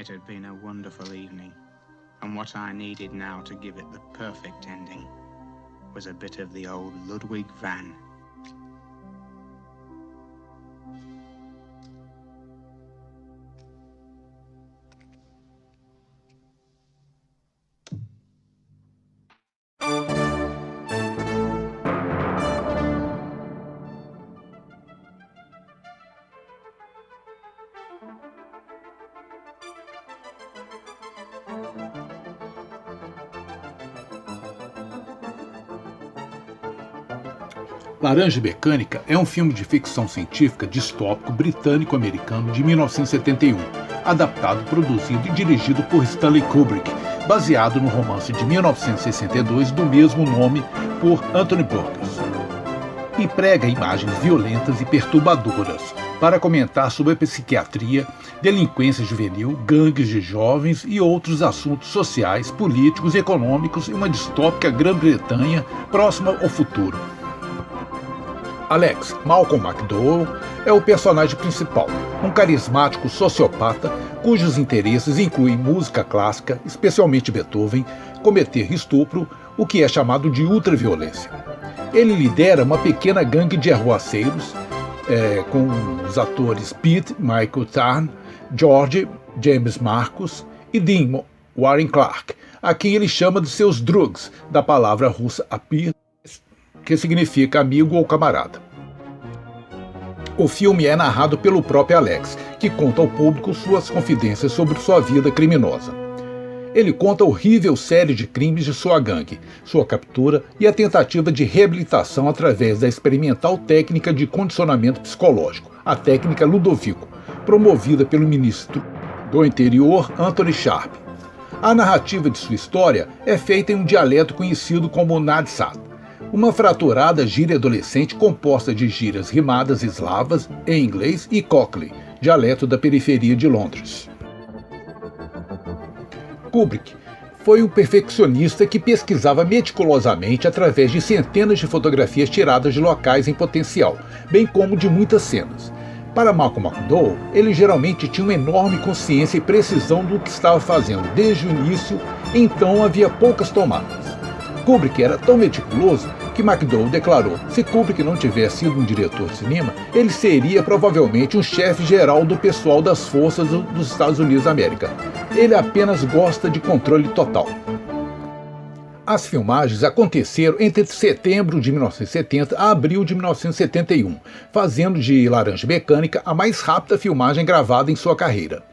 It had been a wonderful evening, and what I needed now to give it the perfect ending was a bit of the old Ludwig van. Laranja Mecânica é um filme de ficção científica distópico britânico-americano de 1971, adaptado, produzido e dirigido por Stanley Kubrick, baseado no romance de 1962 do mesmo nome por Anthony Burgess. E prega imagens violentas e perturbadoras para comentar sobre a psiquiatria, delinquência juvenil, gangues de jovens e outros assuntos sociais, políticos e econômicos em uma distópica Grã-Bretanha próxima ao futuro. Alex, Malcolm McDowell, é o personagem principal, um carismático sociopata cujos interesses incluem música clássica, especialmente Beethoven, cometer estupro, o que é chamado de ultraviolência. Ele lidera uma pequena gangue de arruaceiros, com os atores Pete Michael Tarn, George James Marcus e Dean Warren Clark, a quem ele chama de seus drugs, da palavra russa apir, que significa amigo ou camarada. O filme é narrado pelo próprio Alex, que conta ao público suas confidências sobre sua vida criminosa. Ele conta a horrível série de crimes de sua gangue, sua captura e a tentativa de reabilitação através da experimental técnica de condicionamento psicológico, a técnica Ludovico, promovida pelo ministro do Interior Anthony Sharp. A narrativa de sua história é feita em um dialeto conhecido como Nadsat, uma fraturada gíria adolescente composta de gírias rimadas eslavas em inglês e Cockney, dialeto da periferia de Londres. Kubrick foi um perfeccionista que pesquisava meticulosamente através de centenas de fotografias tiradas de locais em potencial, bem como de muitas cenas. Para Malcolm McDowell, ele geralmente tinha uma enorme consciência e precisão do que estava fazendo desde o início, então havia poucas tomadas. Kubrick era tão meticuloso que McDowell declarou: se Kubrick não tivesse sido um diretor de cinema, ele seria provavelmente um chefe geral do pessoal das forças dos Estados Unidos da América. Ele apenas gosta de controle total. As filmagens aconteceram entre setembro de 1970 a abril de 1971, fazendo de Laranja Mecânica a mais rápida filmagem gravada em sua carreira.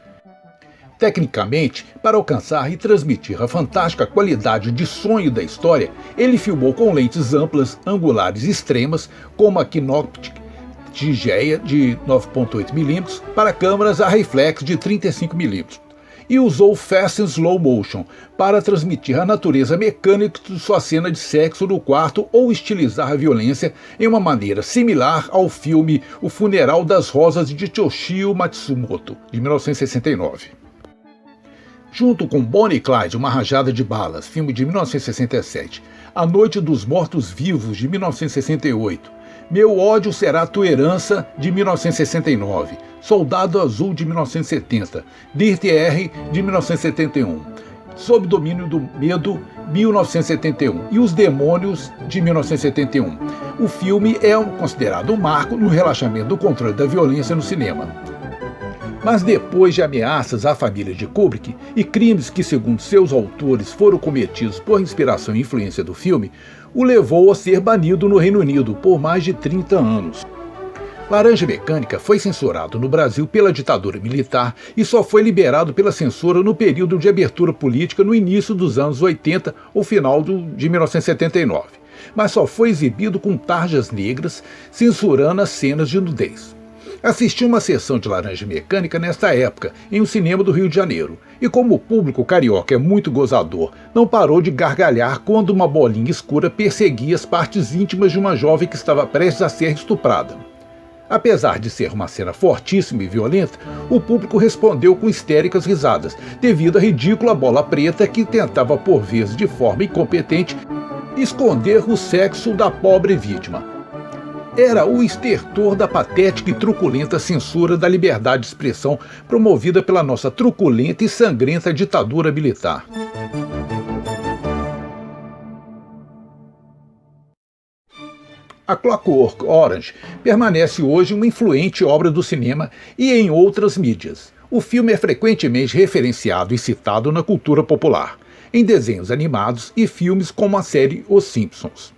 Tecnicamente, para alcançar e transmitir a fantástica qualidade de sonho da história, ele filmou com lentes amplas, angulares extremas, como a Kinoptic Tigea de 9.8mm para câmeras a reflex de 35mm, e usou Fast and Slow Motion para transmitir a natureza mecânica de sua cena de sexo no quarto ou estilizar a violência em uma maneira similar ao filme O Funeral das Rosas de Toshio Matsumoto, de 1969. Junto com Bonnie e Clyde, Uma Rajada de Balas, filme de 1967, A Noite dos Mortos-Vivos, de 1968, Meu Ódio Será Tua Herança, de 1969, Soldado Azul, de 1970, Dirty R, de 1971, Sob Domínio do Medo, 1971, e Os Demônios, de 1971. O filme é considerado um marco no relaxamento do controle da violência no cinema. Mas depois de ameaças à família de Kubrick e crimes que, segundo seus autores, foram cometidos por inspiração e influência do filme, o levou a ser banido no Reino Unido por mais de 30 anos. Laranja Mecânica foi censurado no Brasil pela ditadura militar e só foi liberado pela censura no período de abertura política no início dos anos 80 ou final de 1979, mas só foi exibido com tarjas negras, censurando as cenas de nudez. Assisti uma sessão de Laranja Mecânica nesta época, em um cinema do Rio de Janeiro, e como o público carioca é muito gozador, não parou de gargalhar quando uma bolinha escura perseguia as partes íntimas de uma jovem que estava prestes a ser estuprada. Apesar de ser uma cena fortíssima e violenta, o público respondeu com histéricas risadas, devido à ridícula bola preta que tentava por vezes de forma incompetente esconder o sexo da pobre vítima. era o estertor da patética e truculenta censura da liberdade de expressão promovida pela nossa truculenta e sangrenta ditadura militar. A Clockwork Orange permanece hoje uma influente obra do cinema e em outras mídias. O filme é frequentemente referenciado e citado na cultura popular, em desenhos animados e filmes como a série Os Simpsons.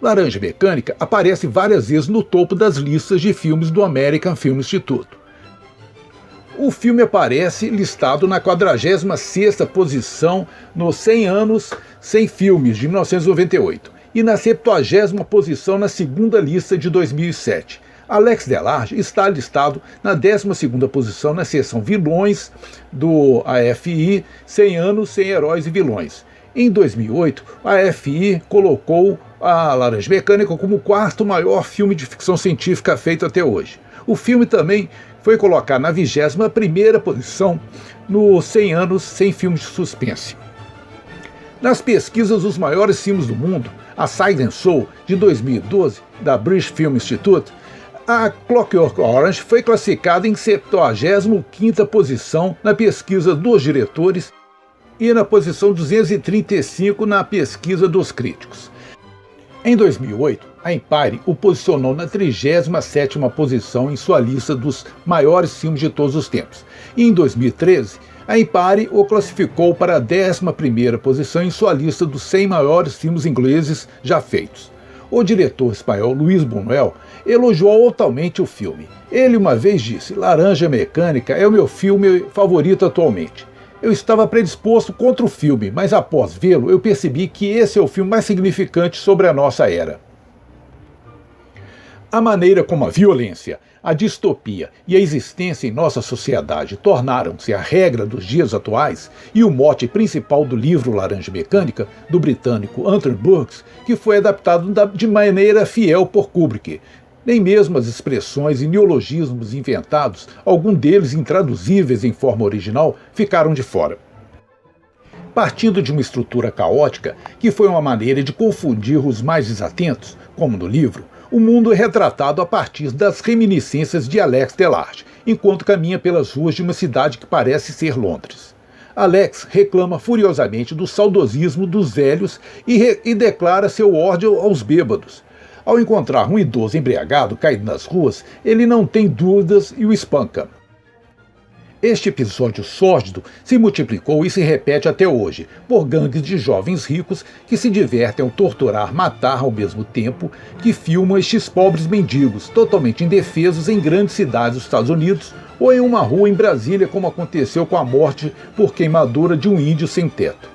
Laranja Mecânica aparece várias vezes no topo das listas de filmes do American Film Institute. O filme aparece listado na 46ª posição no 100 anos sem filmes, de 1998, e na 70ª posição na segunda lista de 2007. Alex Delarge está listado na 12ª posição na seção Vilões do AFI, 100 anos sem heróis e vilões. Em 2008, a AFI colocou a Laranja Mecânica como o quarto maior filme de ficção científica feito até hoje. O filme também foi colocado na 21ª posição no 100 anos sem filmes de suspense. Nas pesquisas dos maiores filmes do mundo, a Sight and Sound, de 2012, da British Film Institute, a Clockwork Orange foi classificada em 75ª posição na pesquisa dos diretores e na posição 235 na pesquisa dos críticos. Em 2008, a Empire o posicionou na 37ª posição em sua lista dos maiores filmes de todos os tempos. E em 2013, a Empire o classificou para a 11ª posição em sua lista dos 100 maiores filmes ingleses já feitos. O diretor espanhol Luis Buñuel elogiou altamente o filme. Ele uma vez disse: "Laranja Mecânica é o meu filme favorito atualmente. Eu estava predisposto contra o filme, mas após vê-lo, eu percebi que esse é o filme mais significante sobre a nossa era." A maneira como a violência, a distopia e a existência em nossa sociedade tornaram-se a regra dos dias atuais e o mote principal do livro Laranja Mecânica, do britânico Anthony Burgess, que foi adaptado de maneira fiel por Kubrick. Nem mesmo as expressões e neologismos inventados, algum deles intraduzíveis em forma original, ficaram de fora. Partindo de uma estrutura caótica, que foi uma maneira de confundir os mais desatentos, como no livro, o mundo é retratado a partir das reminiscências de Alex Delarge, enquanto caminha pelas ruas de uma cidade que parece ser Londres. Alex reclama furiosamente do saudosismo dos velhos e declara seu ódio aos bêbados. Ao encontrar um idoso embriagado caído nas ruas, ele não tem dúvidas e o espanca. Este episódio sórdido se multiplicou e se repete até hoje, por gangues de jovens ricos que se divertem ao torturar, matar ao mesmo tempo que filmam estes pobres mendigos, totalmente indefesos em grandes cidades dos Estados Unidos ou em uma rua em Brasília, como aconteceu com a morte por queimadura de um índio sem teto.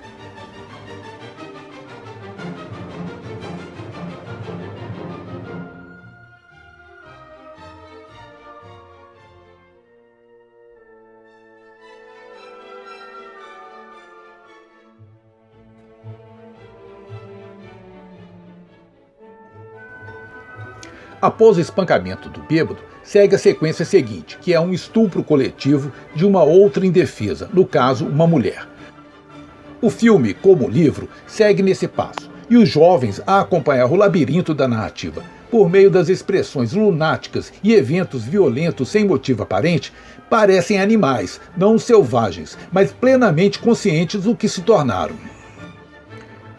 Após o espancamento do bêbado, segue a sequência seguinte, que é um estupro coletivo de uma outra indefesa, no caso, uma mulher. O filme, como o livro, segue nesse passo, e os jovens a acompanhar o labirinto da narrativa, por meio das expressões lunáticas e eventos violentos sem motivo aparente, parecem animais, não selvagens, mas plenamente conscientes do que se tornaram.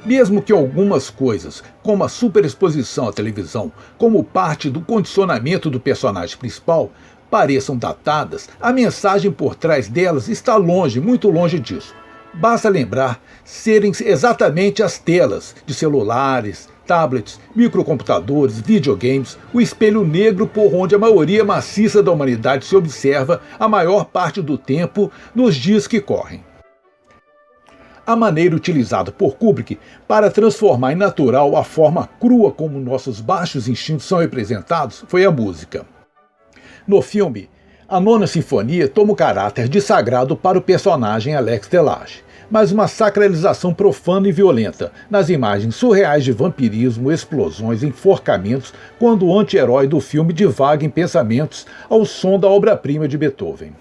Mesmo que algumas coisas, como a superexposição à televisão, como parte do condicionamento do personagem principal, pareçam datadas, a mensagem por trás delas está longe, muito longe disso. Basta lembrar serem exatamente as telas de celulares, tablets, microcomputadores, videogames, o espelho negro por onde a maioria maciça da humanidade se observa a maior parte do tempo nos dias que correm. A maneira utilizada por Kubrick para transformar em natural a forma crua como nossos baixos instintos são representados foi a música. No filme, a Nona Sinfonia toma o caráter de sagrado para o personagem Alex Delage, mas uma sacralização profana e violenta nas imagens surreais de vampirismo, explosões, enforcamentos, quando o anti-herói do filme divaga em pensamentos ao som da obra-prima de Beethoven.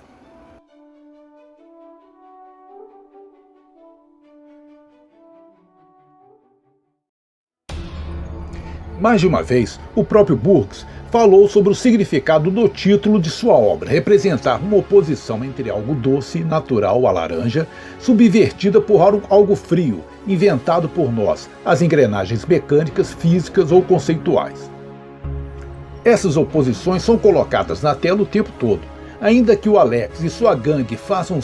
Mais de uma vez, o próprio Burgs falou sobre o significado do título de sua obra, representar uma oposição entre algo doce, natural, a laranja, subvertida por algo frio, inventado por nós, as engrenagens mecânicas, físicas ou conceituais. Essas oposições são colocadas na tela o tempo todo. Ainda que o Alex e sua gangue façam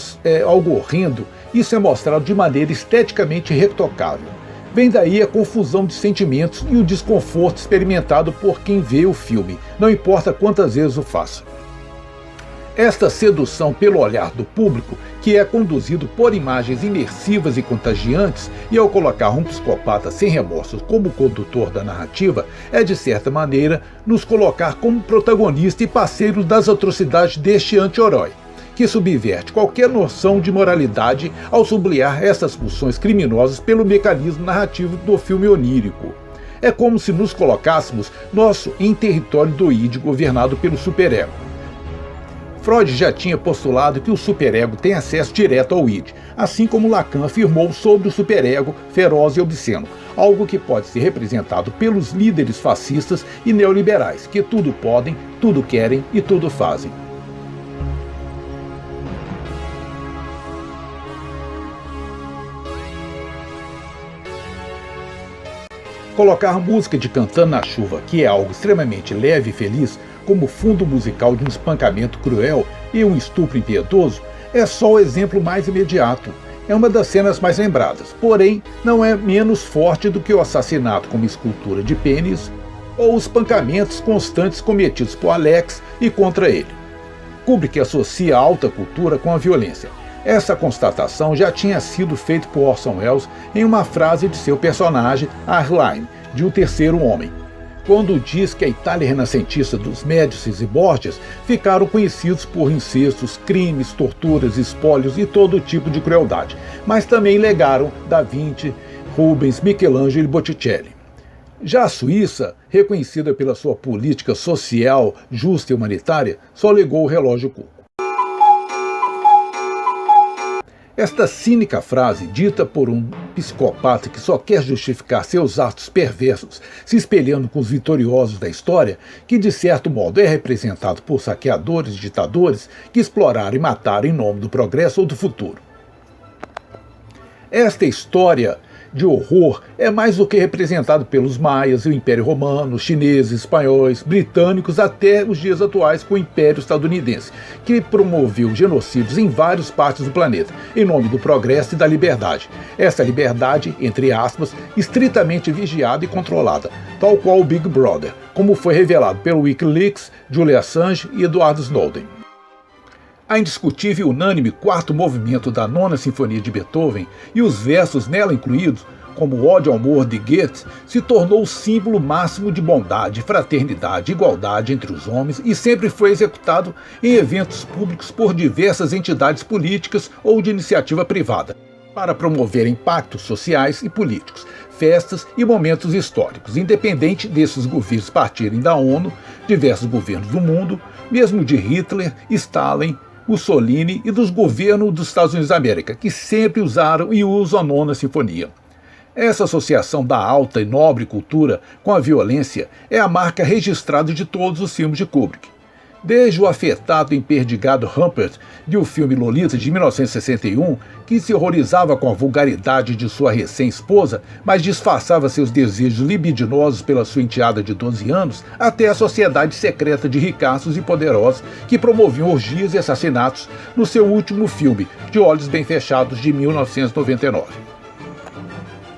algo horrendo, isso é mostrado de maneira esteticamente retocável. Vem daí a confusão de sentimentos e o desconforto experimentado por quem vê o filme, não importa quantas vezes o faça. Esta sedução pelo olhar do público, que é conduzido por imagens imersivas e contagiantes, e ao colocar um psicopata sem remorsos como condutor da narrativa, é de certa maneira nos colocar como protagonista e parceiros das atrocidades deste anti-herói, que subverte qualquer noção de moralidade ao sublinhar essas pulsões criminosas pelo mecanismo narrativo do filme onírico. É como se nos colocássemos em território do id governado pelo superego. Freud já tinha postulado que o superego tem acesso direto ao id, assim como Lacan afirmou sobre o superego feroz e obsceno, algo que pode ser representado pelos líderes fascistas e neoliberais, que tudo podem, tudo querem e tudo fazem. Colocar música de Cantando na Chuva, que é algo extremamente leve e feliz, como fundo musical de um espancamento cruel e um estupro impiedoso, é só o exemplo mais imediato. É uma das cenas mais lembradas, porém não é menos forte do que o assassinato como escultura de pênis ou os espancamentos constantes cometidos por Alex e contra ele. Kubrick associa a alta cultura com a violência. Essa constatação já tinha sido feita por Orson Welles em uma frase de seu personagem, Arline, de O Terceiro Homem, quando diz que a Itália renascentista dos Médicis e Borgias ficaram conhecidos por incestos, crimes, torturas, espólios e todo tipo de crueldade, mas também legaram Da Vinci, Rubens, Michelangelo e Botticelli. Já a Suíça, reconhecida pela sua política social, justa e humanitária, só legou o relógio Cuco. Esta cínica frase, dita por um psicopata que só quer justificar seus atos perversos, se espelhando com os vitoriosos da história, que de certo modo é representado por saqueadores e ditadores que exploraram e mataram em nome do progresso ou do futuro. Esta história de horror é mais do que representado pelos maias e o Império Romano, chineses, espanhóis, britânicos, até os dias atuais com o Império Estadunidense, que promoveu genocídios em várias partes do planeta, em nome do progresso e da liberdade. Essa liberdade, entre aspas, estritamente vigiada e controlada, tal qual o Big Brother, como foi revelado pelo Wikileaks, Julian Assange e Edward Snowden. A indiscutível e unânime quarto movimento da Nona Sinfonia de Beethoven e os versos nela incluídos, como o Ode ao Amor de Goethe, se tornou o símbolo máximo de bondade, fraternidade e igualdade entre os homens e sempre foi executado em eventos públicos por diversas entidades políticas ou de iniciativa privada, para promover impactos sociais e políticos, festas e momentos históricos, independente desses governos partirem da ONU, diversos governos do mundo, mesmo de Hitler, Stalin, Mussolini e dos governos dos Estados Unidos da América, que sempre usaram e usam a Nona Sinfonia. Essa associação da alta e nobre cultura com a violência é a marca registrada de todos os filmes de Kubrick. Desde o afetado e emperdigado Humpert de O Filme Lolita de 1961, que se horrorizava com a vulgaridade de sua recém-esposa, mas disfarçava seus desejos libidinosos pela sua enteada de 12 anos, até a sociedade secreta de ricaços e poderosos que promoviam orgias e assassinatos no seu último filme, De Olhos Bem Fechados, de 1999.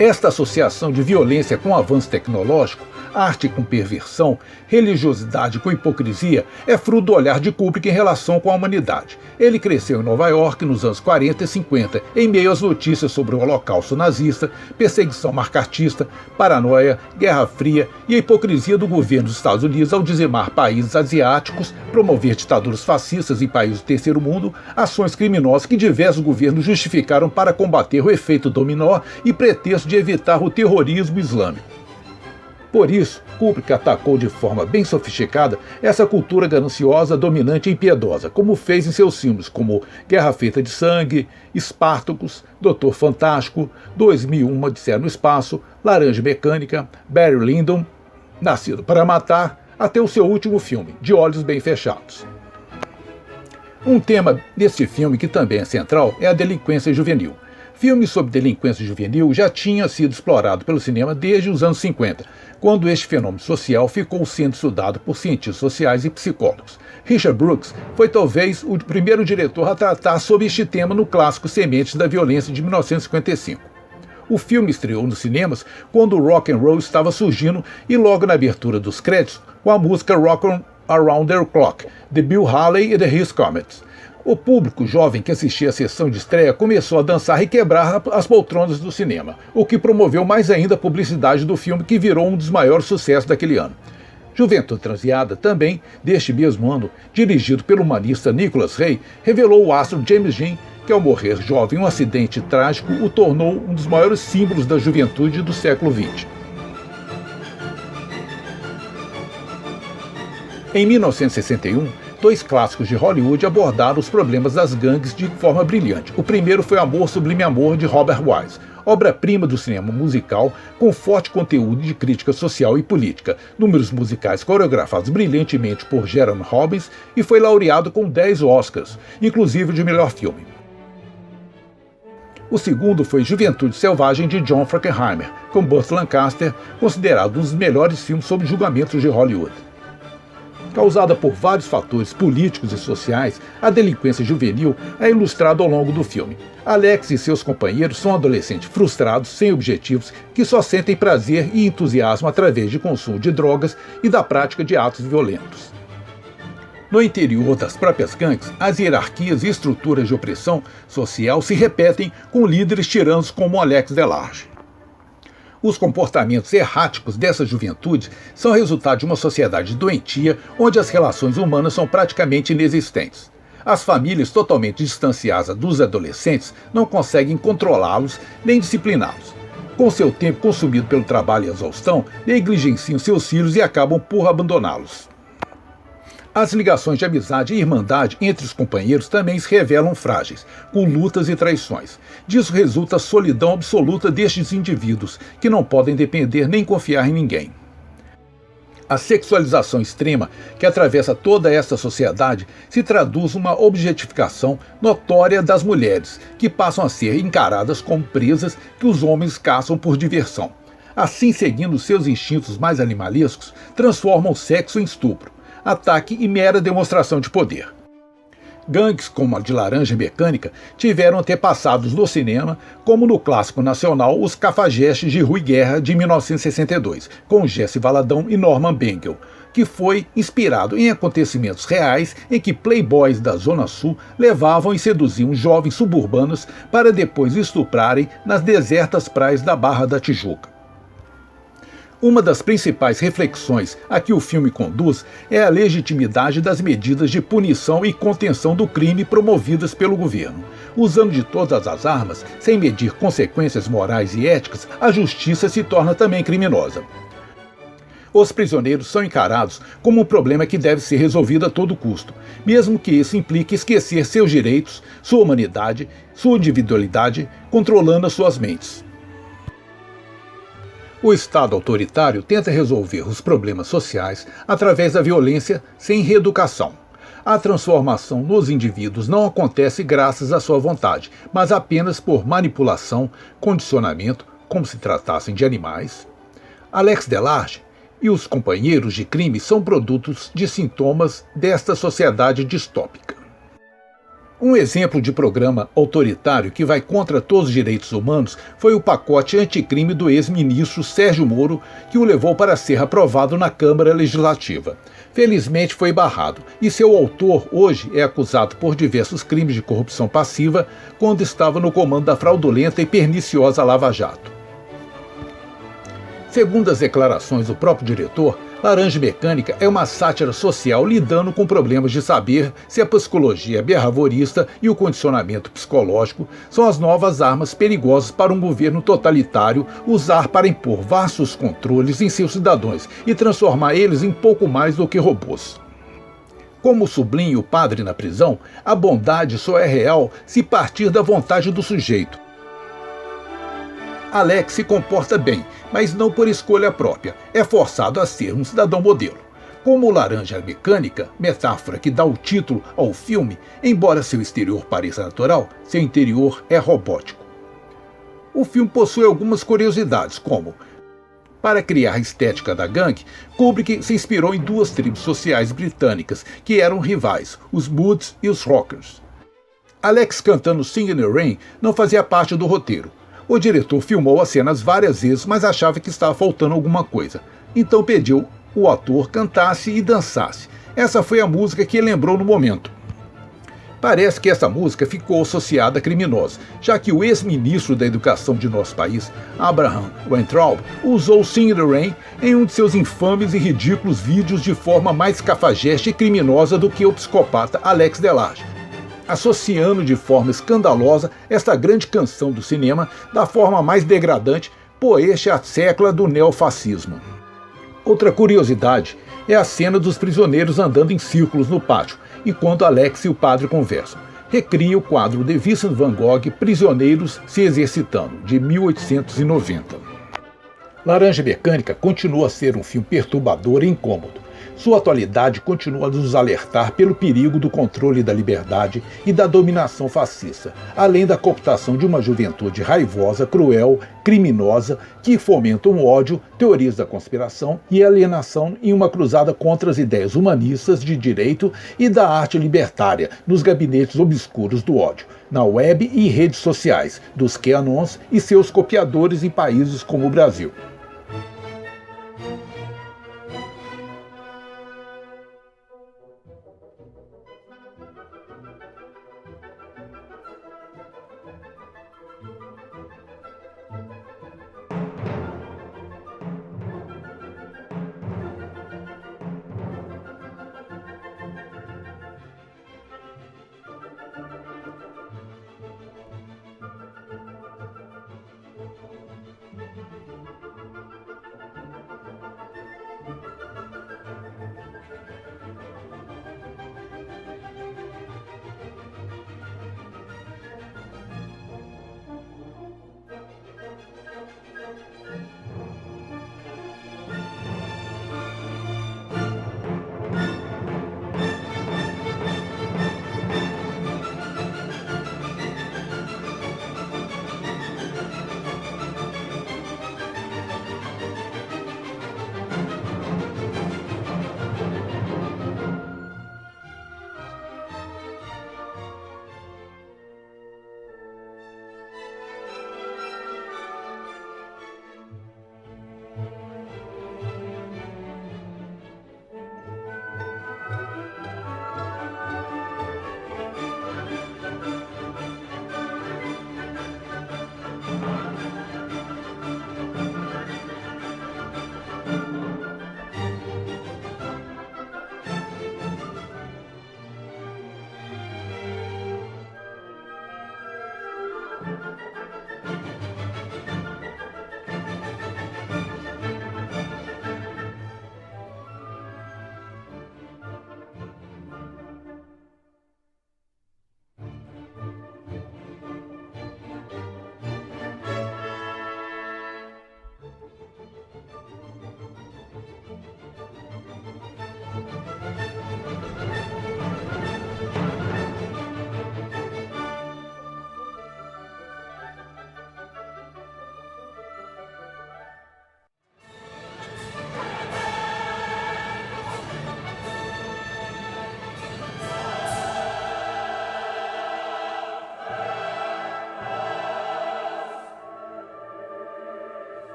Esta associação de violência com avanço tecnológico, arte com perversão, religiosidade com hipocrisia é fruto do olhar de Kubrick em relação com a humanidade. Ele cresceu em Nova York nos anos 40 e 50, em meio às notícias sobre o Holocausto nazista, perseguição macartista, paranoia, Guerra Fria e a hipocrisia do governo dos Estados Unidos ao dizimar países asiáticos, promover ditaduras fascistas em países do terceiro mundo, ações criminosas que diversos governos justificaram para combater o efeito dominó e pretexto de evitar o terrorismo islâmico. Por isso, Kubrick atacou de forma bem sofisticada essa cultura gananciosa, dominante e impiedosa, como fez em seus filmes como Guerra Feita de Sangue, Spartacus, Doutor Fantástico, 2001 Odisseia no Espaço, Laranja Mecânica, Barry Lyndon, Nascido para Matar, até o seu último filme, De Olhos Bem Fechados. Um tema deste filme que também é central é a delinquência juvenil. Filmes sobre delinquência juvenil já tinham sido explorados pelo cinema desde os anos 50, quando este fenômeno social ficou sendo estudado por cientistas sociais e psicólogos. Richard Brooks foi talvez o primeiro diretor a tratar sobre este tema no clássico Sementes da Violência de 1955. O filme estreou nos cinemas quando o rock and roll estava surgindo e logo na abertura dos créditos com a música Rockin' Around the Clock, de Bill Haley e The His Comets. O público jovem que assistia à sessão de estreia começou a dançar e quebrar as poltronas do cinema, o que promoveu mais ainda a publicidade do filme, que virou um dos maiores sucessos daquele ano. Juventude Transviada, também deste mesmo ano, dirigido pelo humanista Nicholas Ray, revelou o astro James Dean, que ao morrer jovem em um acidente trágico o tornou um dos maiores símbolos da juventude do século XX. Em 1961, dois clássicos de Hollywood abordaram os problemas das gangues de forma brilhante. O primeiro foi Amor Sublime Amor, de Robert Wise, obra-prima do cinema musical com forte conteúdo de crítica social e política, números musicais coreografados brilhantemente por Jerome Robbins e foi laureado com 10 Oscars, inclusive de melhor filme. O segundo foi Juventude Selvagem, de John Frankenheimer, com Burt Lancaster, considerado um dos melhores filmes sobre julgamentos de Hollywood. Causada por vários fatores políticos e sociais, a delinquência juvenil é ilustrada ao longo do filme. Alex e seus companheiros são adolescentes frustrados, sem objetivos, que só sentem prazer e entusiasmo através de consumo de drogas e da prática de atos violentos. No interior das próprias gangues, as hierarquias e estruturas de opressão social se repetem com líderes tiranos como Alex Delarge. Os comportamentos erráticos dessa juventude são resultado de uma sociedade doentia onde as relações humanas são praticamente inexistentes. As famílias totalmente distanciadas dos adolescentes não conseguem controlá-los nem discipliná-los. Com seu tempo consumido pelo trabalho e exaustão, negligenciam seus filhos e acabam por abandoná-los. As ligações de amizade e irmandade entre os companheiros também se revelam frágeis, com lutas e traições. Disso resulta a solidão absoluta destes indivíduos, que não podem depender nem confiar em ninguém. A sexualização extrema que atravessa toda esta sociedade se traduz numa objetificação notória das mulheres, que passam a ser encaradas como presas que os homens caçam por diversão. Assim, seguindo seus instintos mais animalescos, transformam o sexo em estupro, ataque e mera demonstração de poder. Gangues como a de Laranja Mecânica tiveram antepassados no cinema, como no clássico nacional Os Cafajestes, de Rui Guerra, de 1962, com Jesse Valadão e Norman Bengel, que foi inspirado em acontecimentos reais em que playboys da Zona Sul levavam e seduziam jovens suburbanos para depois estuprarem nas desertas praias da Barra da Tijuca. Uma das principais reflexões a que o filme conduz é a legitimidade das medidas de punição e contenção do crime promovidas pelo governo. Usando de todas as armas, sem medir consequências morais e éticas, a justiça se torna também criminosa. Os prisioneiros são encarados como um problema que deve ser resolvido a todo custo, mesmo que isso implique esquecer seus direitos, sua humanidade, sua individualidade, controlando as suas mentes. O Estado autoritário tenta resolver os problemas sociais através da violência sem reeducação. A transformação nos indivíduos não acontece graças à sua vontade, mas apenas por manipulação, condicionamento, como se tratassem de animais. Alex Delarge e os companheiros de crime são produtos de sintomas desta sociedade distópica. Um exemplo de programa autoritário que vai contra todos os direitos humanos foi o pacote anticrime do ex-ministro Sérgio Moro, que o levou para ser aprovado na Câmara Legislativa. Felizmente foi barrado, e seu autor hoje é acusado por diversos crimes de corrupção passiva quando estava no comando da fraudulenta e perniciosa Lava Jato. Segundo as declarações do próprio diretor, Laranja Mecânica é uma sátira social lidando com problemas de saber se a psicologia behaviorista e o condicionamento psicológico são as novas armas perigosas para um governo totalitário usar para impor vastos controles em seus cidadãos e transformar eles em pouco mais do que robôs. Como sublinha o padre na prisão, a bondade só é real se partir da vontade do sujeito. Alex se comporta bem, mas não por escolha própria. É forçado a ser um cidadão modelo. Como Laranja Mecânica, metáfora que dá o título ao filme, embora seu exterior pareça natural, seu interior é robótico. O filme possui algumas curiosidades, como: para criar a estética da gangue, Kubrick se inspirou em duas tribos sociais britânicas que eram rivais, os Moods e os Rockers. Alex cantando Singing in the Rain não fazia parte do roteiro. O diretor filmou as cenas várias vezes, mas achava que estava faltando alguma coisa. Então pediu o ator cantasse e dançasse. Essa foi a música que ele lembrou no momento. Parece que essa música ficou associada a criminosos, já que o ex-ministro da Educação de nosso país, Abraham Weintraub, usou Sing in the Rain em um de seus infames e ridículos vídeos de forma mais cafajeste e criminosa do que o psicopata Alex Delarge, associando de forma escandalosa esta grande canção do cinema da forma mais degradante, pois este é a sécula do neofascismo. Outra curiosidade é a cena dos prisioneiros andando em círculos no pátio, enquanto Alex e o padre conversam. Recria o quadro de Vincent van Gogh, Prisioneiros se Exercitando, de 1890. Laranja Mecânica continua a ser um filme perturbador e incômodo. Sua atualidade continua a nos alertar pelo perigo do controle da liberdade e da dominação fascista, além da cooptação de uma juventude raivosa, cruel, criminosa, que fomenta um ódio, teorias da conspiração e alienação em uma cruzada contra as ideias humanistas de direito e da arte libertária nos gabinetes obscuros do ódio, na web e redes sociais, dos QAnons e seus copiadores em países como o Brasil.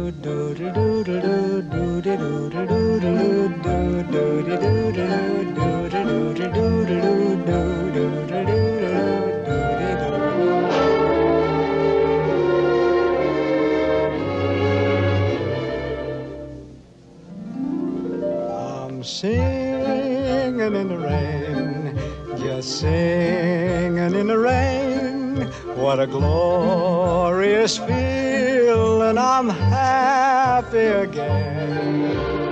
I'm singing in the rain, just singing in the rain. What a glorious feeling, I'm happy again.